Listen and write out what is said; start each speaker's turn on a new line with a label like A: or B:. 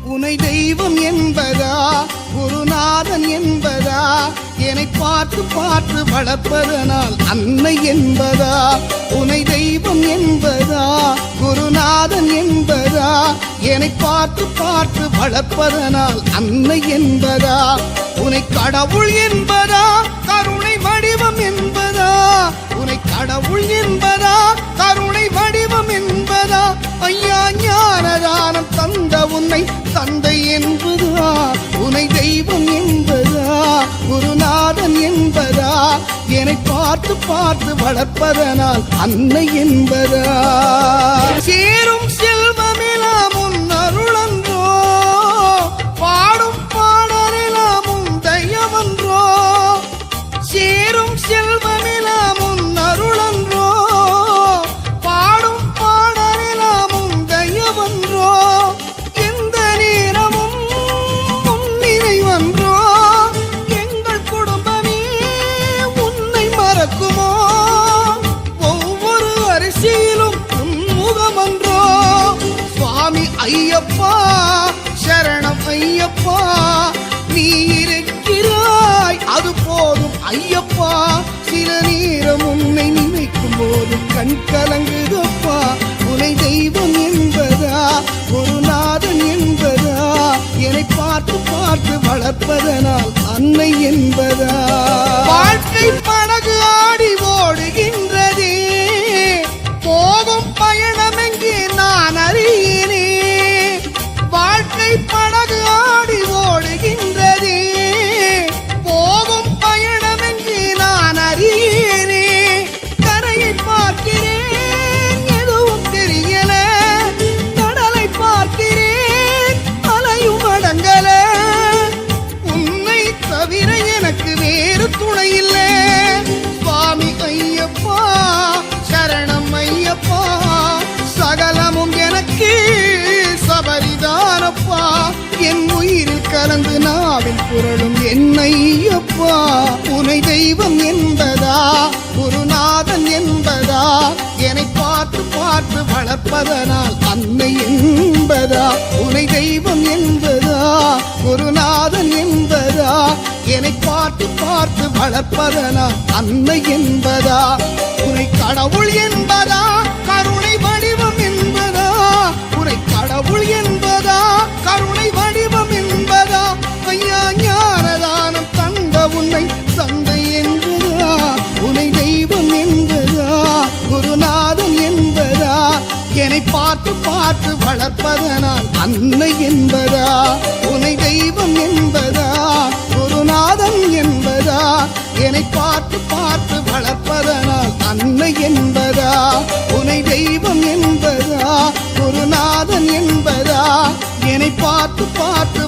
A: உனை தெய்வம் என்பதா குருநாதன் என்பதா என்னை பார்த்து பார்த்து வளர்ப்பதனால் அன்னை என்பதா உனை தெய்வம் என்பதா குருநாதன் என்பதா என்னை பார்த்து பார்த்து வளர்ப்பதனால் அன்னை என்பதா உனை கடவுள் என்பதா கருணை வடிவம் என்பதா உனை கடவுள் என்பதா கருணை வடிவம் என்பதா ஐயா ஞானதானம் தந்த உன்னை தந்தை என்பதா உனை தெய்வம் என்பதா குருநாதன் என்பதா என்னை பார்த்து பார்த்து வளர்ப்பதனால் அன்னை என்பதா சேரும் செல்வமெல்லாம் உன் அருளன்றோ பாடும் பாடலெல்லாம் உன் தயவன்றோ சேரும் செல்வமெல்லாம் உன் அருளன்றோ பாடும் பாடலெல்லாம் உன் தயவன்றோ எந்த நேரமும் உன் நினைவன்றோ எங்கள் குடும்பமே உன்னை மறக்குமோ ஒவ்வொரு அரிசியிலும் உன் முகமன்றோ சுவாமி ஐயப்பா சரணம் ஐயப்பா நீ இருக்கிறாய் அது போதும் ஐயப்பா சில நேரம் உன்னை நினைக்கும் போது கண் கலங்குதப்பா உனை தெய்வம் என்பதா குருநாதன் என்பதா என்னை பார்த்து பார்த்து வளர்ப்பதனால் அன்னை என்பதா வாழ்க்கை படகு ஆடி ஓடுகின்றதே போகும் பயணம் எங்கே நான் அறியேனே வாழ்க்கை படகு ஆடி ஓடுகின்றதே போகும் பயணம் எங்கே நான் அறியேனே கரையை பார்க்கிறேன் எதுவும் தெரியல கடலை பார்க்கிறேன் அலையும் அடங்கல உன்னை தவிர எனக்கு வேறு துணை இல்லை சுவாமி ஐயப்பா சரணம் ஐயப்பா சகலமும் எனக்கு சபரிதானப்பா என் உயிரில் கலந்து நாவில் புரளும் என்னையப்பா உனை தெய்வம் என்பதா குருநாதன் என்பதா என்னை பார்த்து பார்த்து வளர்ப்பதனால் அன்னை என்பதா உனை தெய்வம் என்பதா குருநாதன் என்பதா என்னை பார்த்து பார்த்து வளர்ப்பதனால் அன்னை என்பதா உனை கடவுள் என்பதா கருணை வடிவம் என்பதா உனை கடவுள் என்பதா கருணை வடிவம் என்பதா ஐயா ஞானதானம் தந்த உன்னை தந்தை என்பதா உனை தெய்வம் என்பதா குருநாதன் என்பதா என்னை பார்த்து பார்த்து வளர்ப்பதனால் அன்னை என்பதா உனை தெய்வம் என்பதா குருநாதன் என்பதா என்னை பார்த்து பார்த்து வளர்ப்பதனால் அன்னை என்பதா உனை தெய்வம் என்பதா குருநாதன் என்பதா என்னை பார்த்து பார்த்து